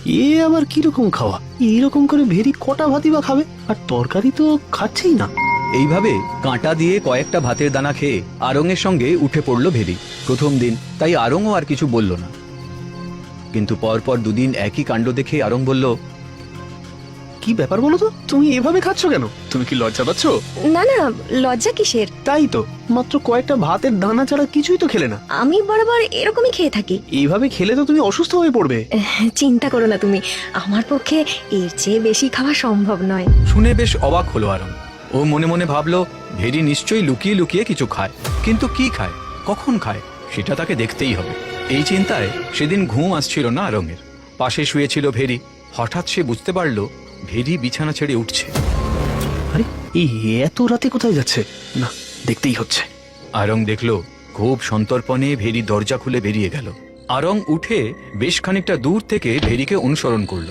এ আবার কিরকম খাওয়া? এইরকম করে ভেরি কটা ভাতই বা খাবে? আর তরকারি তো খাচ্ছেই না। এইভাবে কাঁটা দিয়ে কয়েকটা ভাতের দানা খেয়ে আরঙের সঙ্গে উঠে পড়ল ভেরি। প্রথম দিন, তাই আরঙও আর কিছু বলল না। কিন্তু পরপর দুদিন একই কাণ্ড দেখে আরং বলল, কি ব্যাপার বলো তো, তুমি এভাবে খাচ্ছ কেন? তুমি কি লজ্জা পাচ্ছ? না না, লজ্জা কিসের? তাই তো, মাত্র কয়েকটা ভাতের দানা ছাড়া কিছুই তো খেলে না। আমি বরাবর এরকমই খেয়ে থাকি। এইভাবে খেলে তো তুমি অসুস্থ হয়ে পড়বে। চিন্তা করো না তুমি, আমার পক্ষে এর চেয়ে বেশি খাওয়া সম্ভব নয়। শুনে বেশ অবাক হলো আরং। ও মনে মনে ভাবলো, ভেরি নিশ্চয়ই লুকিয়ে লুকিয়ে কিছু খায়, কিন্তু কি খায়, কখন খায়, সেটা তাকে দেখতেই হবে। এই চিন্তায় সেদিন ঘুম আসছিল না আরঙের। পাশে শুয়েছিল ভেরি। হঠাৎ সে বুঝতে পারল ভেরি বিছানা ছেড়ে উঠছে। আরে এই এত রাতে কোথায় যাচ্ছে? না, দেখতেই হচ্ছে। আরং দেখল খুব সন্তর্পণে ভেরি দরজা খুলে বেরিয়ে গেল। আরং উঠে বেশ খানিকটা দূর থেকে ভেরিকে অনুসরণ করল।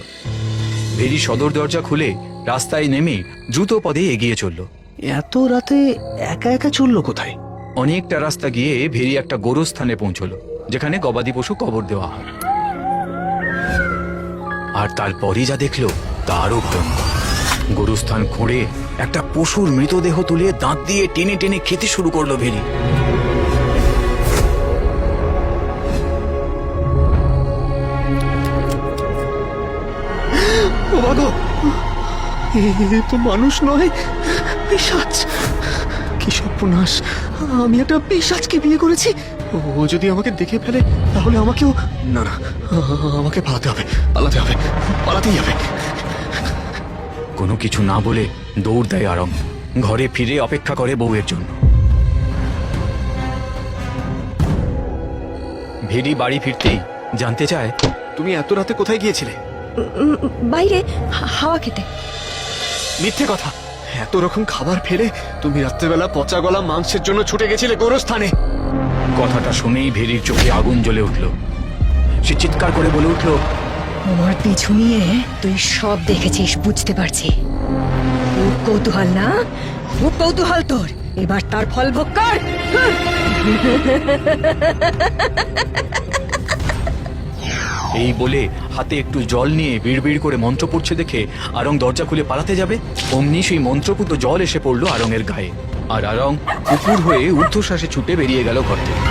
ভেরি সদর দরজা খুলে রাস্তায় নেমে দ্রুত পদে এগিয়ে চলল। এত রাতে একা একা চললো কোথায়? অনেকটা রাস্তা গিয়ে ভেরি একটা গোরস্থানে পৌঁছলো, যেখানে গবাদি পশু কবর দেওয়া হয়। আর তারপরই যা দেখলো তারও ভয়ঙ্কর। গোরস্থান খুঁড়ে একটা পশুর মৃতদেহ তুলে দাঁত দিয়ে টেনে টেনে খেতে শুরু করলো ভেরি। ও বাগো, এ তো মানুষ নয়, পিশাচ! কি সর্বনাশ! আমি একটা পিশাচকে বিয়ে করেছি। ও যদি আমাকে দেখে ফেলে তাহলে আমাকেও... না না, আমাকে পালাতে হবে, পালাতে হবে, পালাতেই হবে। কোনো কিছু না বলে দৌড় দেয় আরং। ঘরে ফিরে অপেক্ষা করে বউয়ের জন্য। ভেরি বাড়ি ফিরতেই জানতে চায়, তুমি এত রাতে কোথায় গিয়েছিলে? বাইরে হাওয়া খেতে। মিথ্যে কথা! এত রকম খাবার ফেলে তুমি রাত্রেবেলা পচা গলা মাংসের জন্য ছুটে গেছিলে গোরস্থানে। কথাটা শুনেই ভেরির চোখে আগুন জ্বলে উঠল। সে চিৎকার করে বলে উঠল, আমার পিছু নিয়ে তুই সব দেখেছিস, বুঝতে পারছি। খুব কৌতূহল না? খুব কৌতূহল তোর, এবার তার ফল ভোগ কর। এই বলে হাতে একটু জল নিয়ে বিড়বিড় করে মন্ত্র পড়ছে দেখে আরং দরজা খুলে পালাতে যাবে, অমনি সেই মন্ত্রপুত জল এসে পড়লো আরঙের গায়ে। আর আরং কুকুর হয়ে ঊর্ধ্বশ্বাসে ছুটে বেরিয়ে গেল ঘর থেকে।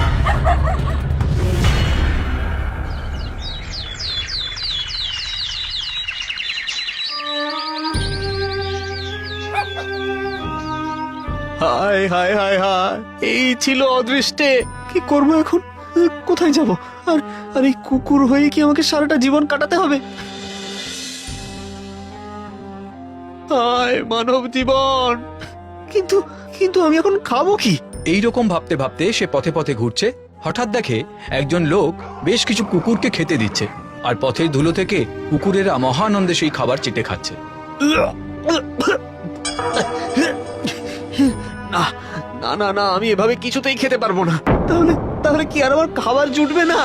হায় হায় হায় হায়, এই ছিল অদৃষ্টে! কি করবো এখন? কোথায় যাব? আর আর এই কুকুর হয়ে কি আমাকে সারাটা জীবন কাটাতে হবে? হায় মানব জীবন! কিন্তু কিন্তু আমি এখন খাবো কি? এইরকম ভাবতে ভাবতে সে পথে পথে ঘুরছে। হঠাৎ দেখে একজন লোক বেশ কিছু কুকুরকে খেতে দিচ্ছে, আর পথের ধুলো থেকে কুকুরেরা মহানন্দে সেই খাবার চেটে খাচ্ছে। না না না না, আমি এভাবে কিছুতেই খেতে পারবো না। তাহলে তাহলে কি আর আমার খাবার জুটবে না?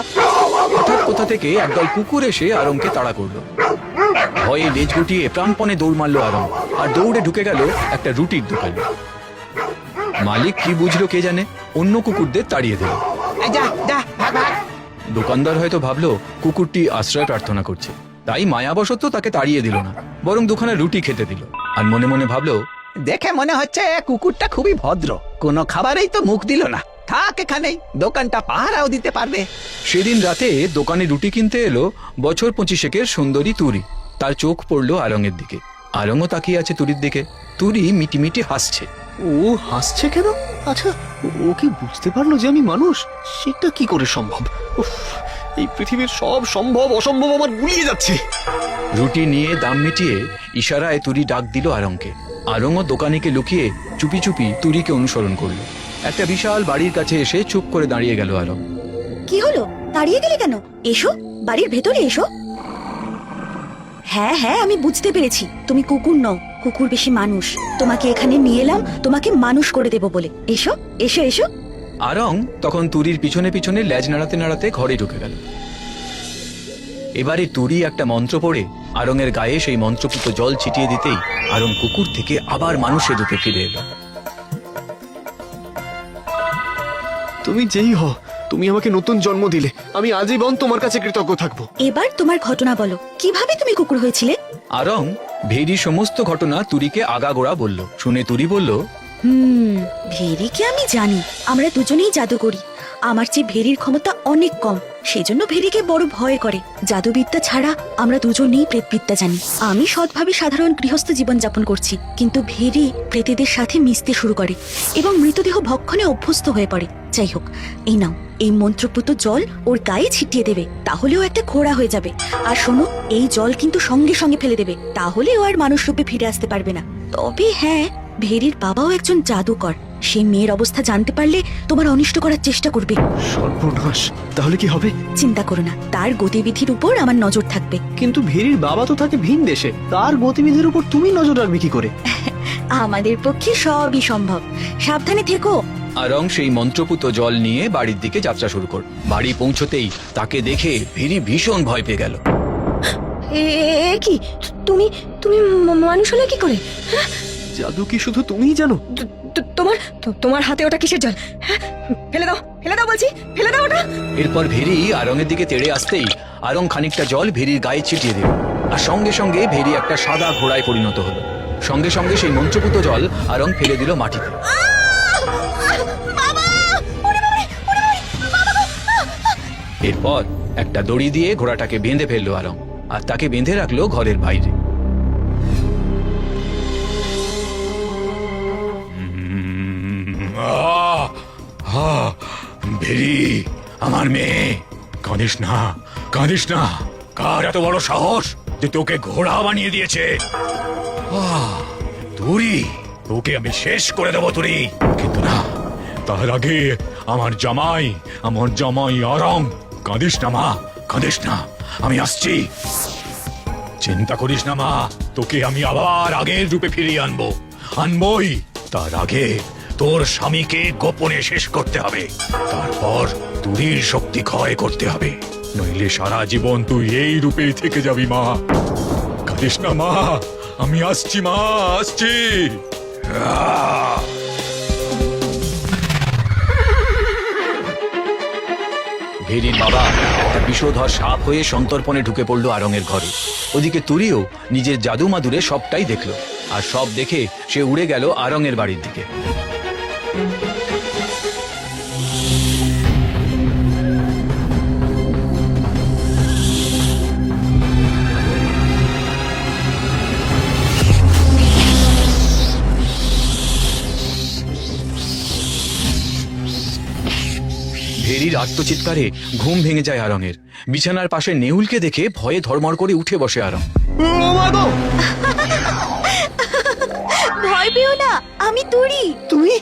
হঠাৎ কোথা থেকে একদল কুকুর এসে আরংকে তাড়া করলো। ভয়ে লেজ গুটিয়ে প্রাণপণে দৌড় মারলো আরং, আর দৌড়ে ঢুকে গেল একটা রুটির দোকানে। মালিক কি বুঝলো কে জানে, অন্য কুকুরদের তাড়িয়ে দিল। দোকানদার হয়তো ভাবলো কুকুরটি আশ্রয় প্রার্থনা করছে, তাই মায়াবশত তাকে তাড়িয়ে দিল না, বরং দোকানে রুটি খেতে দিল। আর মনে মনে ভাবলো, দেখে মনে হচ্ছে কুকুরটা খুবই ভদ্র, কোনো খাবারেই তো মুখ দিল না। থাক এখানেই, দোকানটা পাহারাও দিতে পারবে। সেদিন রাতে দোকানে রুটি কিনতে এলো বছর 25 সুন্দরী তুরি। তার চোখ পড়লো আরঙের দিকে। আরঙও তাকিয়ে আছে তুরির দিকে। তুরি মিটিমিটি হাসছে। ও হাসছে কেন? আচ্ছা, ও কি বুঝতে পারলো যে আমি মানুষ? সেটা কি করে সম্ভব? উফ, এই পৃথিবীর সব সম্ভব অসম্ভব আমার গুলিয়ে যাচ্ছে। রুটি নিয়ে দাম মিটিয়ে ইশারায় তুরি ডাক দিল আরংকে। আরংও দোকানিকে লুকিয়ে চুপি চুপি তুরিকে অনুসরণ করলো। একটা বিশাল বাড়ির কাছে এসে চুপ করে দাঁড়িয়ে গেল আরং। কি হলো? দাঁড়িয়ে গেলে কেন? এসো, বাড়ির ভেতরে এসো। হ্যাঁ হ্যাঁ, আমি বুঝতে পেরেছি তুমি কুকুর নও, কুকুর বেশি মানুষ। তোমাকে এখানে নিয়ে এলাম তোমাকে মানুষ করে দেব বলে। এসো এসো এসো। আরং তখন তুরির পিছনে পিছনে লেজ নাড়াতে নাড়াতে ঘরে ঢুকে গেল। এবারে তুরি একটা মন্ত্র পড়ে আরঙের গায়ে সেই মন্ত্রপুত জল ছিটিয়ে দিতেই আরং কুকুর থেকে আবার মানুষের রূপে ফিরে এলো। তুমি যেই হও, তুমি আমাকে নতুন জন্ম দিলে, আমি আজীবন তোমার কাছে কৃতজ্ঞ থাকবো। এবার তোমার ঘটনা বলো, কিভাবে তুমি কুকুর হয়েছিলে? আরং ভেরি সমস্ত ঘটনা তুরিকে আগাগোড়া বলল। শুনে তুরি বলল, ভেরিকে আমি জানি, আমরা দুজনেই জাদু করি। আমার চেয়ে ভেরির ক্ষমতা অনেক কম, সেজন্য ভেরিকে বড় ভয় করে। জাদুবিদ্যা ছাড়া আমরা দুজনেই প্রেতবিদ্যা জানি। আমি সৎভাবে সাধারণ গৃহস্থ জীবন যাপন করছি, কিন্তু ভেরি প্রেতেদের সাথে মিশতে শুরু করে এবং মৃতদেহ ভক্ষণে অভ্যস্ত হয়ে পড়ে। যাই হোক, এই নাও, এই মন্ত্রপুত জল ওর গায়ে ছিটিয়ে দেবে, তাহলেও একটা ঘোড়া হয়ে যাবে। আর শোনো, এই জল কিন্তু সঙ্গে সঙ্গে ফেলে দেবে, তাহলে ও আর মানুষ রূপে ফিরে আসতে পারবে না। তবে হ্যাঁ, ভেরির বাবাও একজন জাদুকর, সে মেয়ের অবস্থা জানতে পারলে তোমার অনিষ্ট করার চেষ্টা করবে। সর্বনাশ, তাহলে কি হবে? চিন্তা করো না, তার গতিবিধির উপর আমার নজর থাকবে। কিন্তু ভেরির বাবা তো থাকে ভিন দেশে, তার গতিবিধির উপর তুমি নজর রাখবে কি করে? আমাদের পক্ষে সবই সম্ভব, সাবধানে থেকো। আরং সেই মন্ত্রপুত জল নিয়ে বাড়ির দিকে যাত্রা শুরু করল। বাড়ি পৌঁছতেই তাকে দেখে ভেরি ভীষণ ভয় পেয়ে গেল। কি তুমি তুমি মানুষ হলে কি করে? জাদু কি শুধু তুমিই জানো? তোমার হাতে ওটা কিসের জল? হ্যাঁ, ফেলে দাও, ফেলে দাও বলছি, ফেলে দাও ওটা। এরপর ভেরি আরঙের দিকে তেড়ে আসতেই আরং খানিকটা জল ভেরির গায়ে ছিটিয়ে দিল, আর সঙ্গে সঙ্গে ভেরি একটা সাদা ঘোড়ায় পরিণত হলো। সঙ্গে সঙ্গে সেই মন্ত্রপুত জল আরং ফেলে দিল মাটিতে। এরপর একটা দড়ি দিয়ে ঘোড়াটাকে বেঁধে ফেললো আরং, আর তাকে বেঁধে রাখলো ঘরের বাইরে। ভেরি, আমার মেয়ে, কাঁদিস না, কাঁদিস না। কার এত বড় সাহস যে তোকে ঘোড়া বানিয়ে দিয়েছে? তুরি, তোকে আমি শেষ করে দেবো তুরি। কিন্তু না, তার আগে আমার জামাই আরং। কাঁদিস না মা, কাঁদিস না, আমি আসছি। চিন্তা করিস না মা, তোকে আমি আবার আগের রূপে ফিরিয়ে আনবই। তার আগে তোর স্বামীকে গোপনে শেষ করতে হবে, তারপর তুরির শক্তি ক্ষয় করতে হবে, নইলে সারা জীবন তুই এই রূপেই থেকে যাবি মা। কাঁদিস না মা, আমি আসছি মা, আসছি। ভেরির বাবা একটা বিষধর সাপ হয়ে সন্তর্পণে ঢুকে পড়লো আরঙের ঘরে। ওদিকে তুরিও নিজের জাদু মাদুরে সবটাই দেখলো, আর সব দেখে সে উড়ে গেল আরঙের বাড়ির দিকে। ভেরির আত্মচিৎকারে ঘুম ভেঙে যায় আরঙের। বিছানার পাশে নেউলকে দেখে ভয়ে ধর্মড় করে উঠে বসে আরং। ভয় পেও না, আমি তুরি। তুমি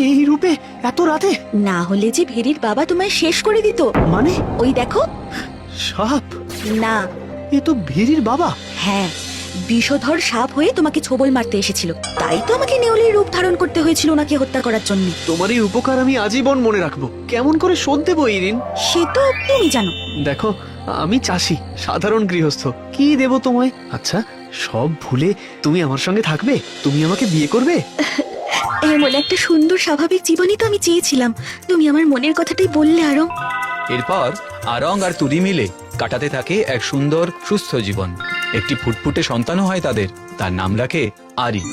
এই রূপে এত রাতে? না হলে যে ভেরির বাবা তোমায় শেষ করে দিত। মানে? ওই দেখো। সাপ? না, এ তো ভেরির বাবা। হ্যাঁ, বিষধর সাপ হয়ে তোমাকে ছোবল মারতে এসেছিল, তাই তো আমাকে নেউলের রূপ ধারণ করতে হয়েছিল ওনাকে হত্যা করার জন্য। তোমার এই উপকার আমি আজীবন মনে রাখবো। কেমন করে শোধ দেবো ইরিন? সে তো তুমি জানো। দেখো, আমি চাষি, সাধারণ গৃহস্থ, কি দেব তোমায়? আচ্ছা, সব ভুলে তুমি আমার সঙ্গে থাকবে? তুমি আমাকে বিয়ে করবে? এমন একটা সুন্দর স্বাভাবিক জীবনই তো আমি চেয়েছিলাম, তুমি আমার মনের কথাটাই বললে আরং। এরপর আরং আর তুরি মিলে কাটাতে থাকে এক সুন্দর সুস্থ জীবন। একটি ফুটফুটে সন্তানও হয় তাদের, তার নাম রাখে আরি।